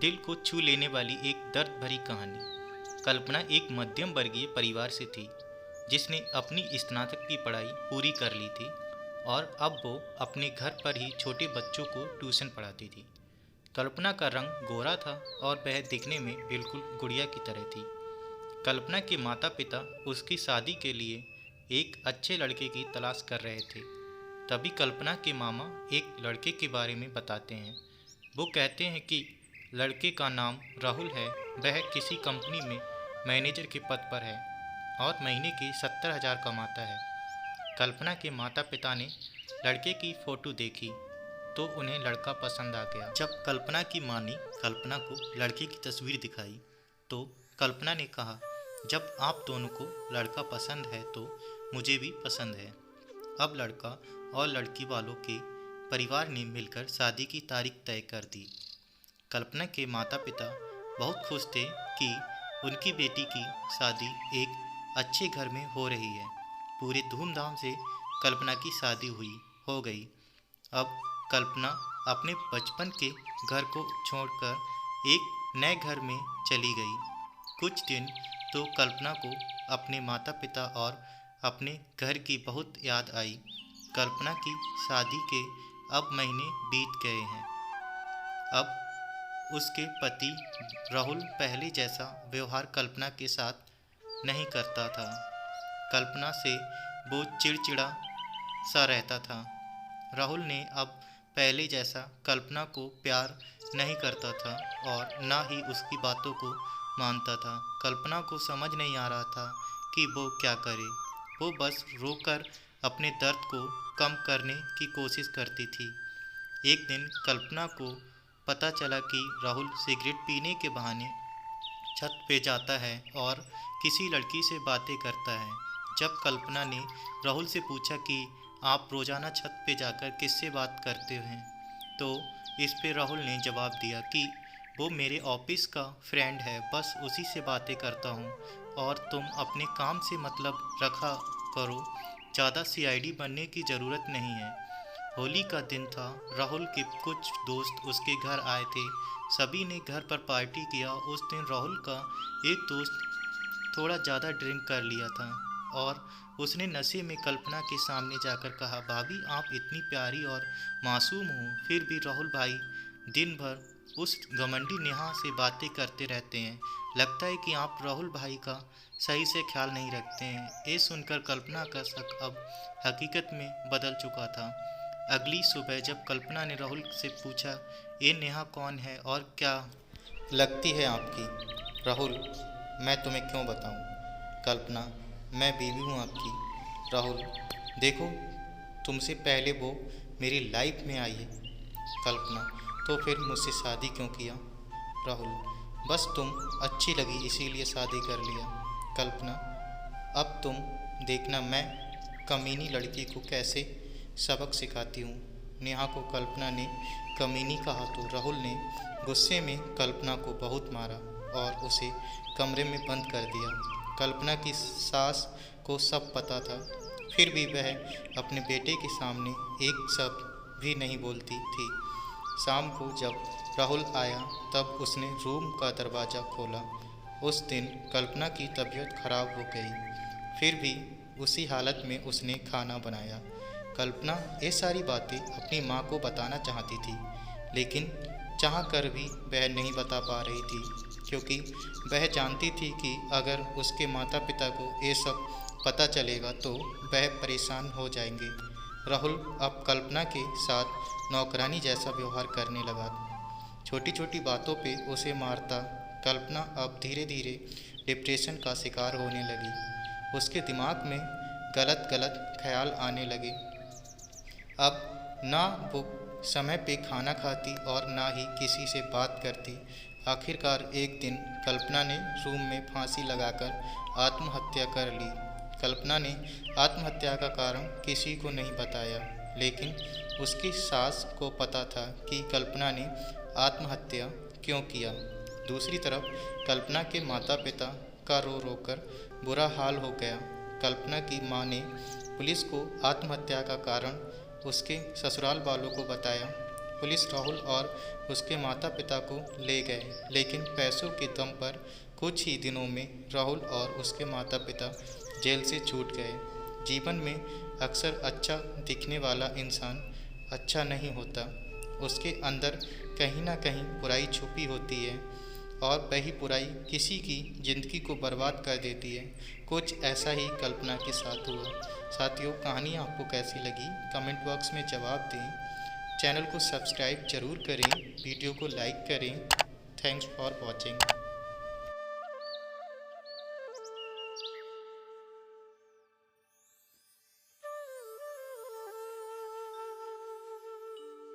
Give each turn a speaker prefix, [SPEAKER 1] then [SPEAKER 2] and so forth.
[SPEAKER 1] दिल को छू लेने वाली एक दर्द भरी कहानी। कल्पना एक मध्यम वर्गीय परिवार से थी जिसने अपनी स्नातक की पढ़ाई पूरी कर ली थी और अब वो अपने घर पर ही छोटे बच्चों को ट्यूशन पढ़ाती थी। कल्पना का रंग गोरा था और वह दिखने में बिल्कुल गुड़िया की तरह थी। कल्पना के माता पिता उसकी शादी के लिए एक अच्छे लड़के की तलाश कर रहे थे। तभी कल्पना के मामा एक लड़के के बारे में बताते हैं। वो कहते हैं कि लड़के का नाम राहुल है, वह किसी कंपनी में मैनेजर के पद पर है और महीने के 70,000 कमाता है। कल्पना के माता पिता ने लड़के की फ़ोटो देखी तो उन्हें लड़का पसंद आ गया। जब कल्पना की माँ ने कल्पना को लड़के की तस्वीर दिखाई तो कल्पना ने कहा, जब आप दोनों को लड़का पसंद है तो मुझे भी पसंद है। अब लड़का और लड़की वालों के परिवार ने मिलकर शादी की तारीख तय कर दी। कल्पना के माता पिता बहुत खुश थे कि उनकी बेटी की शादी एक अच्छे घर में हो रही है। पूरे धूमधाम से कल्पना की शादी हो गई। अब कल्पना अपने बचपन के घर को छोड़कर एक नए घर में चली गई। कुछ दिन तो कल्पना को अपने माता पिता और अपने घर की बहुत याद आई। कल्पना की शादी के अब महीने बीत गए हैं। अब उसके पति राहुल पहले जैसा व्यवहार कल्पना के साथ नहीं करता था। कल्पना से वो चिड़चिड़ा सा रहता था। राहुल ने अब पहले जैसा कल्पना को प्यार नहीं करता था और ना ही उसकी बातों को मानता था। कल्पना को समझ नहीं आ रहा था कि वो क्या करे। वो बस रोकर अपने दर्द को कम करने की कोशिश करती थी। एक दिन कल्पना को पता चला कि राहुल सिगरेट पीने के बहाने छत पे जाता है और किसी लड़की से बातें करता है। जब कल्पना ने राहुल से पूछा कि आप रोज़ाना छत पे जाकर किससे बात करते हैं, तो इस पे राहुल ने जवाब दिया कि वो मेरे ऑफिस का फ्रेंड है, बस उसी से बातें करता हूँ और तुम अपने काम से मतलब रखा करो, ज़्यादा सीआईडी बनने की ज़रूरत नहीं है। होली का दिन था। राहुल के कुछ दोस्त उसके घर आए थे। सभी ने घर पर पार्टी किया। उस दिन राहुल का एक दोस्त थोड़ा ज़्यादा ड्रिंक कर लिया था और उसने नशे में कल्पना के सामने जाकर कहा, भाभी आप इतनी प्यारी और मासूम हो, फिर भी राहुल भाई दिन भर उस घमंडी नेहा से बातें करते रहते हैं। लगता है कि आप राहुल भाई का सही से ख्याल नहीं रखते हैं। ये सुनकर कल्पना का शक अब हकीकत में बदल चुका था। अगली सुबह जब कल्पना ने राहुल से पूछा, ये नेहा कौन है और क्या लगती है आपकी? राहुल, मैं तुम्हें क्यों बताऊं? कल्पना, मैं बीवी हूं आपकी। राहुल, देखो तुमसे पहले वो मेरी लाइफ में आई है। कल्पना, तो फिर मुझसे शादी क्यों किया? राहुल, बस तुम अच्छी लगी इसीलिए शादी कर लिया। कल्पना, अब तुम देखना मैं कमीनी लड़की को कैसे सबक सिखाती हूँ। नेहा को कल्पना ने कमीनी कहा तो राहुल ने गुस्से में कल्पना को बहुत मारा और उसे कमरे में बंद कर दिया। कल्पना की सास को सब पता था, फिर भी वह अपने बेटे के सामने एक शब्द भी नहीं बोलती थी। शाम को जब राहुल आया तब उसने रूम का दरवाज़ा खोला। उस दिन कल्पना की तबीयत खराब हो गई, फिर भी उसी हालत में उसने खाना बनाया। कल्पना ये सारी बातें अपनी माँ को बताना चाहती थी, लेकिन चाह कर भी वह नहीं बता पा रही थी, क्योंकि वह जानती थी कि अगर उसके माता पिता को ये सब पता चलेगा तो वह परेशान हो जाएंगे। राहुल अब कल्पना के साथ नौकरानी जैसा व्यवहार करने लगा। छोटी छोटी बातों पे उसे मारता। कल्पना अब धीरे धीरे डिप्रेशन का शिकार होने लगी। उसके दिमाग में गलत गलत ख्याल आने लगे। अब ना वो समय पे खाना खाती और ना ही किसी से बात करती। आखिरकार एक दिन कल्पना ने रूम में फांसी लगाकर आत्महत्या कर ली। कल्पना ने आत्महत्या का कारण किसी को नहीं बताया, लेकिन उसकी सास को पता था कि कल्पना ने आत्महत्या क्यों किया। दूसरी तरफ कल्पना के माता पिता का रो रो कर बुरा हाल हो गया। कल्पना की मां ने पुलिस को आत्महत्या का कारण उसके ससुराल वालों को बताया। पुलिस राहुल और उसके माता पिता को ले गए, लेकिन पैसों के दम पर कुछ ही दिनों में राहुल और उसके माता पिता जेल से छूट गए। जीवन में अक्सर अच्छा दिखने वाला इंसान अच्छा नहीं होता, उसके अंदर कहीं ना कहीं बुराई छुपी होती है और वही बुराई किसी की ज़िंदगी को बर्बाद कर देती है। कुछ ऐसा ही कल्पना के साथ हुआ। साथियों, कहानी आपको कैसी लगी कमेंट बॉक्स में जवाब दें। चैनल को सब्सक्राइब जरूर करें, वीडियो को लाइक करें। Thanks for watching.